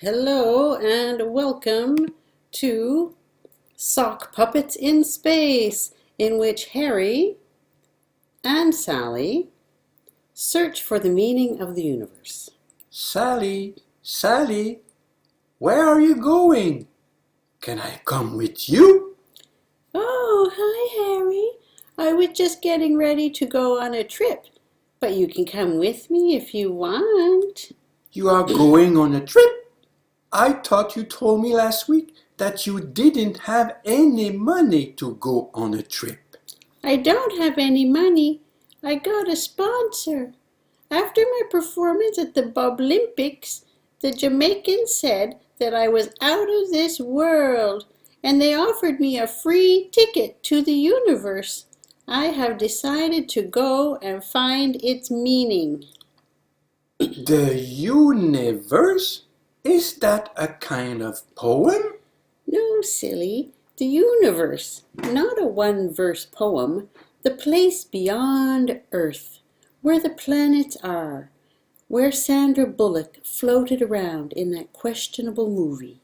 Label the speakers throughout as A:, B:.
A: Hello and welcome to Sock Puppets in Space, in which Harry and Sally search for the meaning of the universe.
B: Sally, where are you going? Can I come with you?
A: Oh, hi Harry. I was just getting ready to go on a trip, but you can come with me if you want.
B: You are going on a trip? I thought you told me last week that you didn't have any money to go on a trip.
A: I don't have any money. I got a sponsor. After my performance at the Boblympics, the Jamaicans said that I was out of this world, and they offered me a free ticket to the universe. I have decided to go and find its meaning.
B: The universe? Is that a kind of poem?
A: No, silly. The universe, not a one-verse poem. The place beyond Earth, where the planets are, where Sandra Bullock floated around in that questionable movie.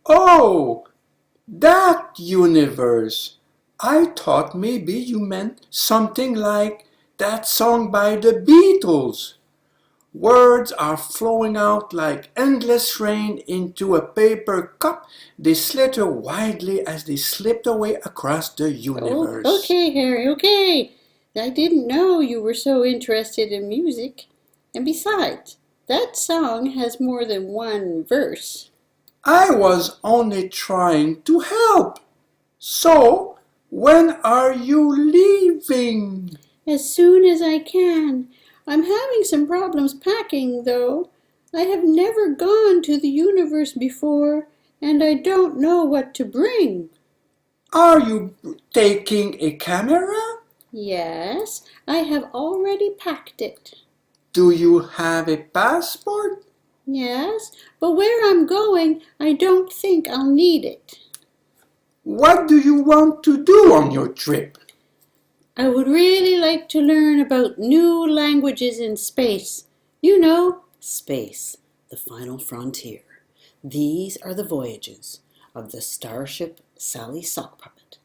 B: Oh, that universe. I thought maybe you meant something like that song by the Beatles. Words are flowing out like endless rain into a paper cup. They slitter widely as they slipped away across the
A: Oh,
B: universe.
A: okay, Harry, okay. I didn't know you were so interested in music. And besides, that song has more than one verse.
B: I was only trying to help. So, when are you leaving?
A: As soon as I can. I'm having some problems packing, though. I have never gone to the universe before, and I don't know what to bring.
B: Are you taking a camera?
A: Yes, I have already packed it.
B: Do you have a passport?
A: Yes, but where I'm going, I don't think I'll need it.
B: What do you want to do on your trip?
A: I would really like to learn about new languages in space. You know, space, the final frontier. These are the voyages of the starship Sally Sock Puppet.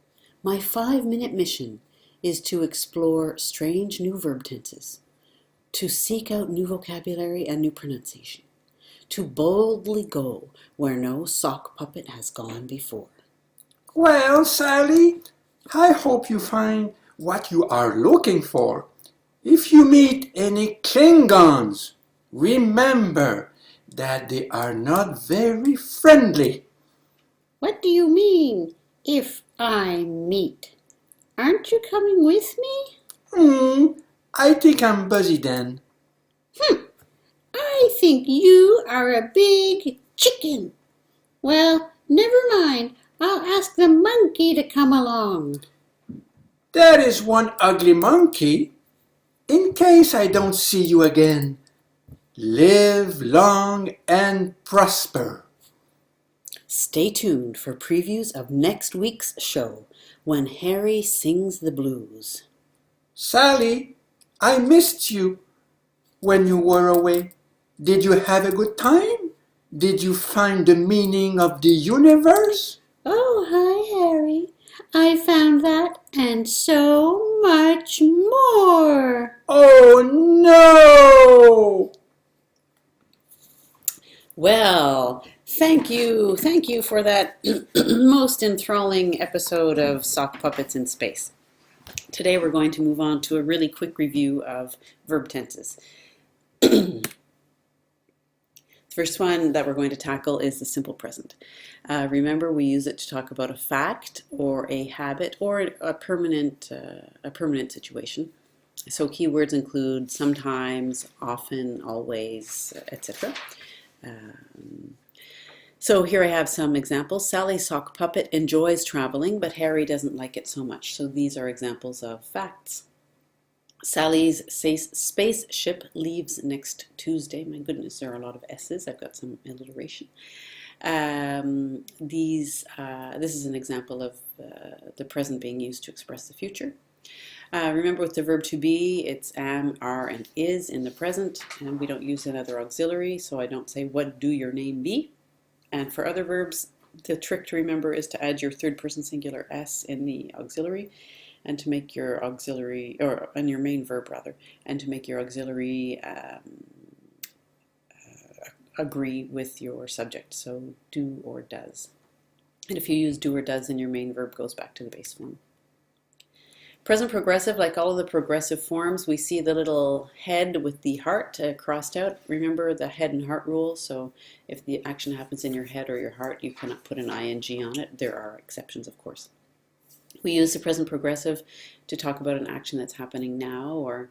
A: My 5-minute mission is to explore strange new verb tenses, to seek out new vocabulary and new pronunciation, to boldly go where no sock puppet has gone before.
B: Well, Sally, I hope you find what you are looking for. If you meet any Klingons, remember that they are not very friendly.
A: What do you mean, if I meet? Aren't you coming with me?
B: I think I'm busy then.
A: I think you are a big chicken. Well, never mind. I'll ask the monkey to come along.
B: There is one ugly monkey. In case I don't see you again, live long and prosper.
A: Stay tuned for previews of next week's show when Harry sings the blues.
B: Sally, I missed you when you were away. Did you have a good time? Did you find the meaning of the universe?
A: Oh, hi, Harry. I found that and so much more.
B: Oh no!
A: Well, thank you for that most enthralling episode of Sock Puppets in Space. Today we're going to move on to a really quick review of verb tenses. The first one that we're going to tackle is the simple present. Remember, we use it to talk about a fact or a habit or a permanent situation. So keywords include sometimes, often, always, etc. So here I have some examples. Sally's sock puppet enjoys traveling, but Harry doesn't like it so much. So these are examples of facts. Sally's spaceship leaves next Tuesday. My goodness, there are a lot of S's. I've got some alliteration. This is an example of the present being used to express the future. Remember, with the verb to be, it's am, are, and is in the present, and we don't use another auxiliary, so I don't say, what do your name be? And for other verbs, the trick to remember is to add your third person singular s in the auxiliary and to make your auxiliary, or in your main verb rather, and to make your auxiliary agree with your subject. So do or does. And if you use do or does, then your main verb goes back to the base form. Present progressive, like all of the progressive forms, we see the little head with the heart crossed out. Remember the head and heart rule, so if the action happens in your head or your heart, you cannot put an ing on it. There are exceptions, of course. We use the present progressive to talk about an action that's happening now, or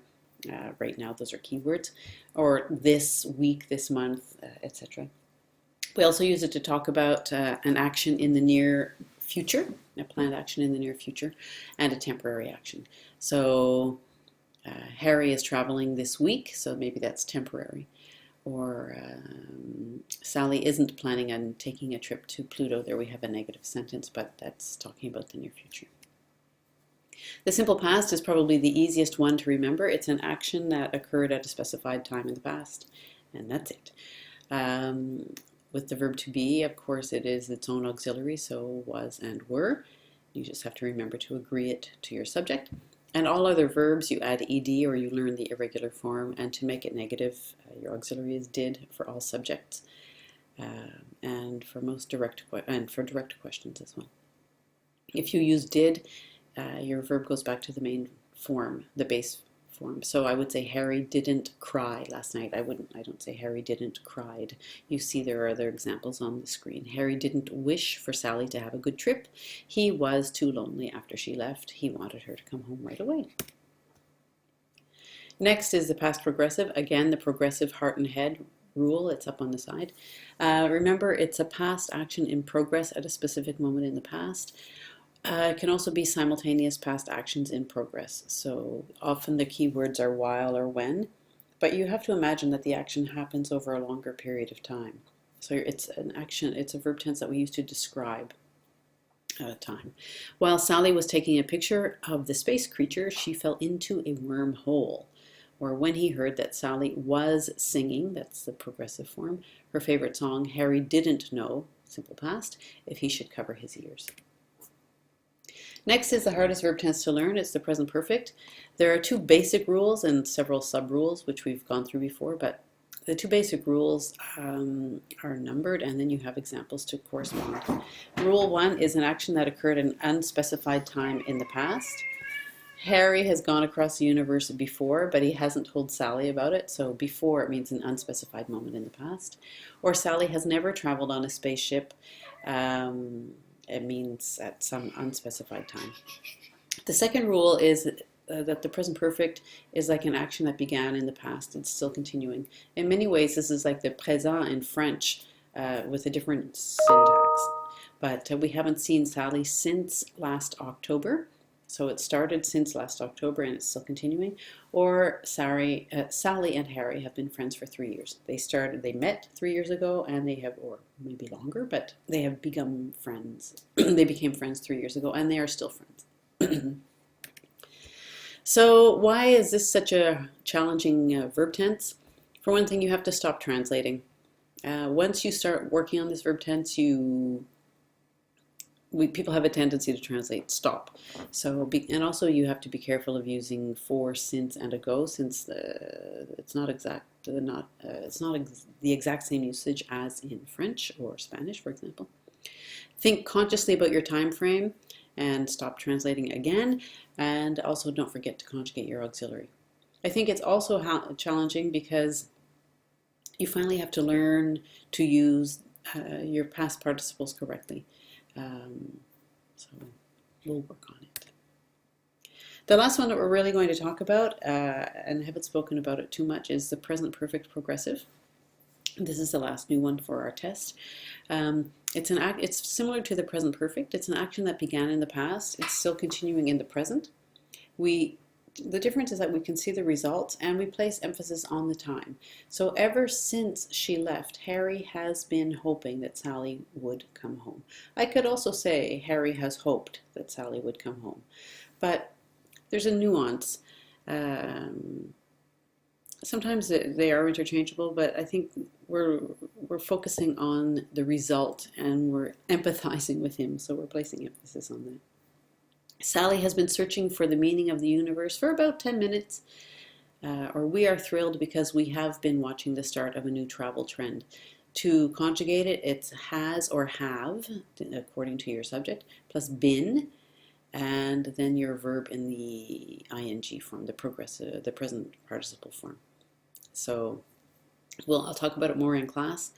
A: right now, those are keywords, or this week, this month, etc. We also use it to talk about an action in the near future, a planned action in the near future, and a temporary action. So Harry is traveling this week, so maybe that's temporary. Or Sally isn't planning on taking a trip to Pluto. There we have a negative sentence, but that's talking about the near future. The simple past is probably the easiest one to remember. It's an action that occurred at a specified time in the past, and that's it. With the verb to be, of course, it is its own auxiliary, so was and were. You just have to remember to agree it to your subject. And all other verbs, you add ed or you learn the irregular form, and to make it negative, your auxiliary is did for all subjects, and for direct questions as well. If you use did, your verb goes back to the main form, the base form. So I would say Harry didn't cry last night. I don't say Harry didn't cried. You see there are other examples on the screen. Harry didn't wish for Sally to have a good trip. He was too lonely after she left. He wanted her to come home right away. Next is the past progressive. Again, the progressive heart and head rule. It's up on the side. Remember, it's a past action in progress at a specific moment in the past. It can also be simultaneous past actions in progress. So often the keywords are while or when, but you have to imagine that the action happens over a longer period of time. So it's an action, it's a verb tense that we use to describe time. While Sally was taking a picture of the space creature, she fell into a wormhole. Or when he heard that Sally was singing, that's the progressive form, her favorite song, Harry didn't know, simple past, if he should cover his ears. Next is the hardest verb tense to learn. It's the present perfect. There are two basic rules and several sub-rules, which we've gone through before, but the two basic rules are numbered, and then you have examples to correspond. Rule 1 is an action that occurred at an unspecified time in the past. Harry has gone across the universe before, but he hasn't told Sally about it, so before it means an unspecified moment in the past. Or Sally has never traveled on a spaceship. It means at some unspecified time. The second rule is that the present perfect is like an action that began in the past. It's still continuing. In many ways, this is like the présent in French with a different syntax. But we haven't seen Sally since last October. So it started since last October and it's still continuing. Or Sally and Harry have been friends for 3 years. They met 3 years ago and they have, or maybe longer, but they have become friends. They became friends 3 years ago and they are still friends. So why is this such a challenging verb tense? For one thing, you have to stop translating. Once you start working on this verb tense, people have a tendency to translate stop. So, and also you have to be careful of using for, since, and ago, since it's not the exact same usage as in French or Spanish, for example. Think consciously about your time frame and stop translating again. And also don't forget to conjugate your auxiliary. I think it's also challenging because you finally have to learn to use your past participles correctly. So we'll work on it. The last one that we're really going to talk about, and haven't spoken about it too much, is the present perfect progressive. This is the last new one for our test. It's similar to the present perfect. It's an action that began in the past. It's still continuing in the present. The difference is that we can see the results and we place emphasis on the time. So ever since she left, Harry has been hoping that Sally would come home. I could also say Harry has hoped that Sally would come home. But there's a nuance. Sometimes they are interchangeable, but I think we're focusing on the result and we're empathizing with him, so we're placing emphasis on that. Sally has been searching for the meaning of the universe for about 10 minutes, or we are thrilled because we have been watching the start of a new travel trend. To conjugate it, it's has or have, according to your subject, plus been, and then your verb in the ing form, the progressive, the present participle form. So, well, I'll talk about it more in class,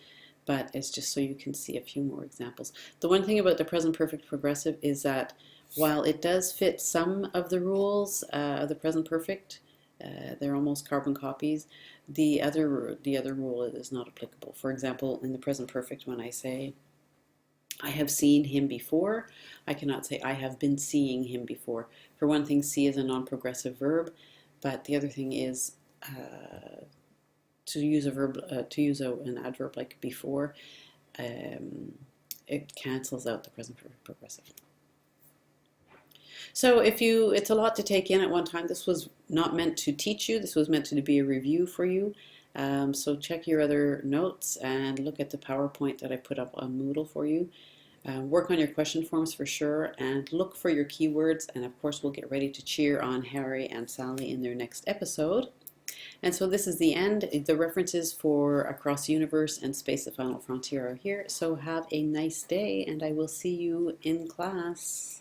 A: but it's just so you can see a few more examples. The one thing about the present perfect progressive is that while it does fit some of the rules of the present perfect, they're almost carbon copies. The other rule is not applicable. For example, in the present perfect, when I say I have seen him before, I cannot say I have been seeing him before. For one thing, see is a non-progressive verb, but the other thing is to use a verb, an adverb like before, it cancels out the present perfect progressive. So it's a lot to take in at one time. This was not meant to teach you. This was meant to be a review for you. So check your other notes and look at the PowerPoint that I put up on Moodle for you. Work on your question forms for sure, and look for your keywords. And of course, we'll get ready to cheer on Harry and Sally in their next episode. And so this is the end. The references for Across the Universe and Space, the Final Frontier are here. So have a nice day, and I will see you in class.